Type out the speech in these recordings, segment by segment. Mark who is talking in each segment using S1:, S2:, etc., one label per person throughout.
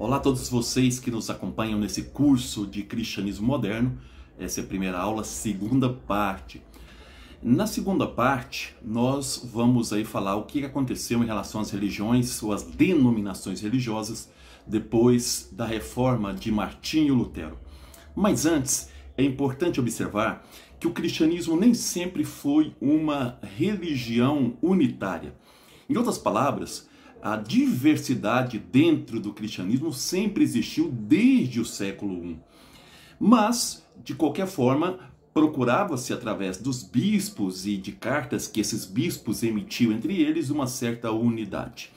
S1: Olá a todos vocês que nos acompanham nesse curso de Cristianismo Moderno. Essa é a primeira aula, segunda parte. Na segunda parte, nós vamos aí falar o que aconteceu em relação às religiões ou às denominações religiosas depois da reforma de Martinho Lutero. Mas antes, é importante observar que o cristianismo nem sempre foi uma religião unitária. Em outras palavras, a diversidade dentro do cristianismo sempre existiu desde o século I. Mas, de qualquer forma, procurava-se através dos bispos e de cartas que esses bispos emitiam entre eles uma certa unidade.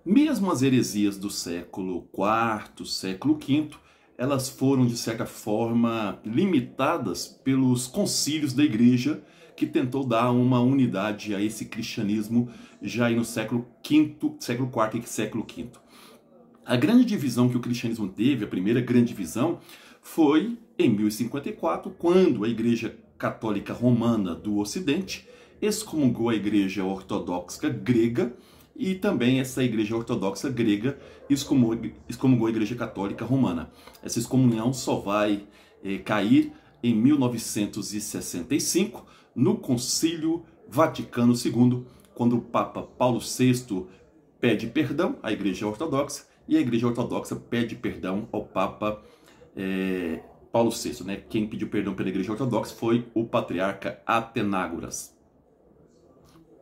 S1: Mesmo as heresias do século IV, século V, elas foram de certa forma limitadas pelos concílios da igreja, que tentou dar uma unidade a esse cristianismo já aí no século IV e século V. A grande divisão que o cristianismo teve, a primeira grande divisão, foi em 1054, quando a Igreja Católica Romana do Ocidente excomungou a Igreja Ortodoxa Grega, e também essa Igreja Ortodoxa Grega excomungou a Igreja Católica Romana. Essa excomunhão só vai cair em 1965, no Concílio Vaticano II, quando o Papa Paulo VI pede perdão à Igreja Ortodoxa e a Igreja Ortodoxa pede perdão ao Papa Paulo VI. Quem pediu perdão pela Igreja Ortodoxa foi o patriarca Atenágoras.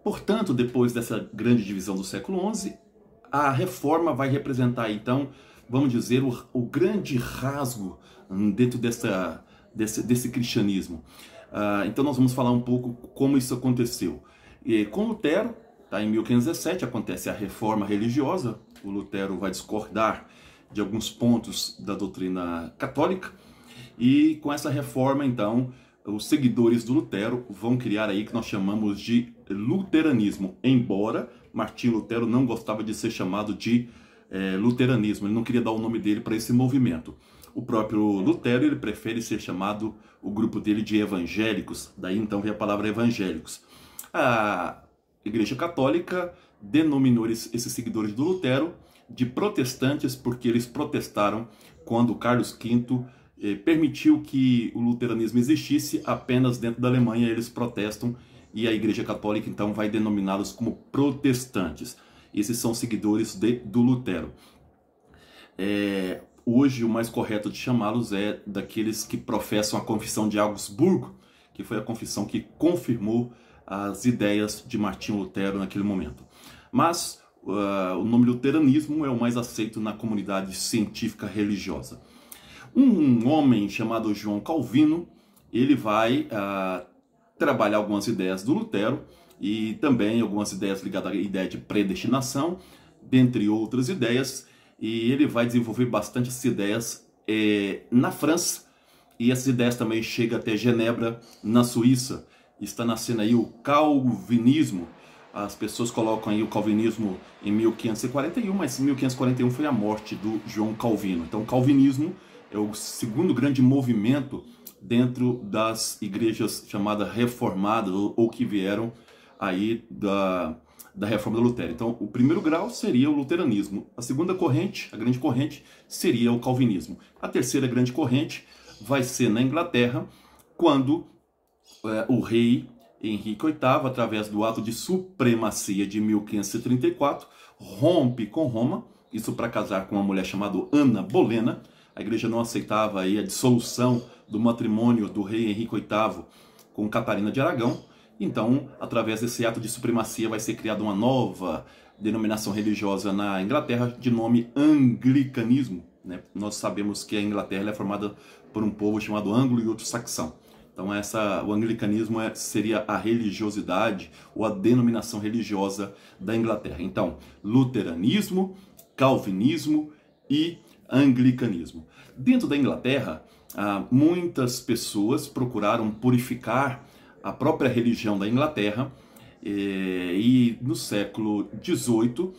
S1: Portanto, depois dessa grande divisão do século XI, a reforma vai representar, então, vamos dizer, o grande rasgo dentro desse cristianismo. Então nós vamos falar um pouco como isso aconteceu. Com Lutero, em 1517, acontece a reforma religiosa. O Lutero vai discordar de alguns pontos da doutrina católica, e com essa reforma, então, os seguidores do Lutero vão criar aí que nós chamamos de luteranismo, embora Martinho Lutero não gostava de ser chamado de luteranismo, ele não queria dar o nome dele para esse movimento. O próprio Lutero, ele prefere ser chamado, o grupo dele, de evangélicos, daí então vem a palavra evangélicos. A Igreja Católica denominou esses seguidores do Lutero de protestantes, porque eles protestaram quando Carlos V permitiu que o luteranismo existisse apenas dentro da Alemanha. Eles protestam e a Igreja Católica então vai denominá-los como protestantes. Esses são seguidores do Lutero. Hoje o mais correto de chamá-los é daqueles que professam a Confissão de Augsburgo, que foi a confissão que confirmou as ideias de Martinho Lutero naquele momento. Mas o nome luteranismo é o mais aceito na comunidade científica religiosa. Um homem chamado João Calvino, ele vai trabalhar algumas ideias do Lutero e também algumas ideias ligadas à ideia de predestinação, dentre outras ideias, e ele vai desenvolver bastante essas ideias na França, e essas ideias também chegam até Genebra, na Suíça. Está nascendo aí o calvinismo. As pessoas colocam aí o calvinismo em 1541, mas em 1541 foi a morte do João Calvino. Então o calvinismo é o segundo grande movimento dentro das igrejas chamadas reformadas, ou que vieram aí da reforma de Lutero. Então o primeiro grau seria o luteranismo. A segunda corrente, a grande corrente, seria o calvinismo. A terceira grande corrente vai ser na Inglaterra, quando o rei Henrique VIII, através do ato de supremacia de 1534, rompe com Roma, isso para casar com uma mulher chamada Ana Bolena. A igreja não aceitava aí a dissolução do matrimônio do rei Henrique VIII com Catarina de Aragão. Então, através desse ato de supremacia, vai ser criada uma nova denominação religiosa na Inglaterra, de nome anglicanismo. Nós sabemos que a Inglaterra é formada por um povo chamado anglo e outro saxão. Então o anglicanismo seria a religiosidade ou a denominação religiosa da Inglaterra. Então, luteranismo, calvinismo e anglicanismo. Dentro da Inglaterra, muitas pessoas procuraram purificar a própria religião da Inglaterra, e no século XVIII,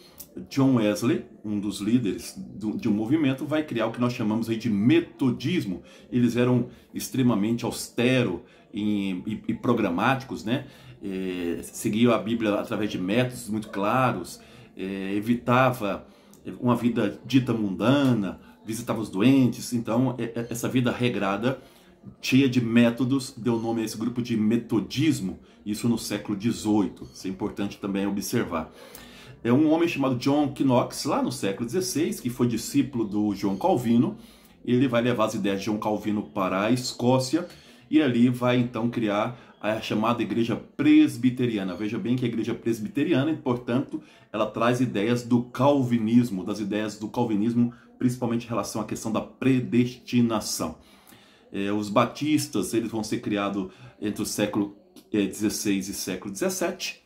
S1: John Wesley, um dos líderes de um movimento, vai criar o que nós chamamos aí de metodismo. Eles eram extremamente austeros e programáticos, seguiam a Bíblia através de métodos muito claros, evitava uma vida dita mundana, visitava os doentes. Então, essa vida regrada, cheia de métodos, deu nome a esse grupo de metodismo, isso no século XVIII. Isso é importante também observar. É um homem chamado John Knox, lá no século XVI, que foi discípulo do João Calvino. Ele vai levar as ideias de João Calvino para a Escócia e ali vai então criar a chamada Igreja Presbiteriana. Veja bem que a Igreja Presbiteriana, e, portanto, ela traz ideias do calvinismo, das ideias do calvinismo, principalmente em relação à questão da predestinação. Os batistas, eles vão ser criados entre o século XVI e século XVII.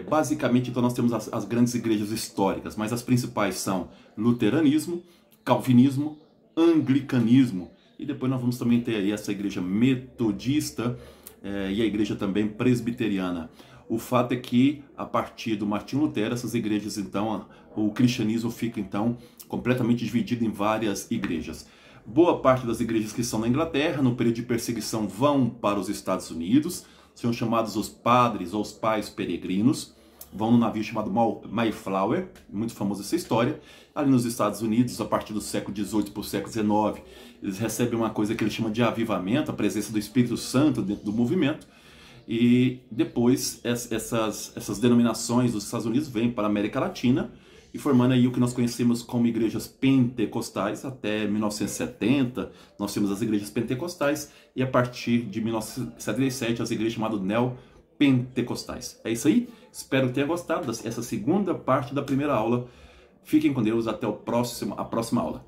S1: Basicamente, então, nós temos as grandes igrejas históricas, mas as principais são luteranismo, calvinismo, anglicanismo, e depois nós vamos também ter aí essa igreja metodista e a igreja também presbiteriana. O fato é que, a partir do Martinho Lutero, essas igrejas, então, o cristianismo fica, então, completamente dividido em várias igrejas. Boa parte das igrejas que estão na Inglaterra, no período de perseguição, vão para os Estados Unidos, são chamados os padres ou os pais peregrinos, vão num navio chamado Mayflower, muito famosa essa história. Ali nos Estados Unidos, a partir do século XVIII para o século XIX, eles recebem uma coisa que eles chamam de avivamento, a presença do Espírito Santo dentro do movimento. E depois essas denominações dos Estados Unidos vêm para a América Latina e formando aí o que nós conhecemos como igrejas pentecostais. Até 1970 nós temos as igrejas pentecostais e a partir de 1977 as igrejas chamadas neopentecostais. É isso aí, espero que tenha gostado dessa segunda parte da primeira aula. Fiquem com Deus, até a próxima aula.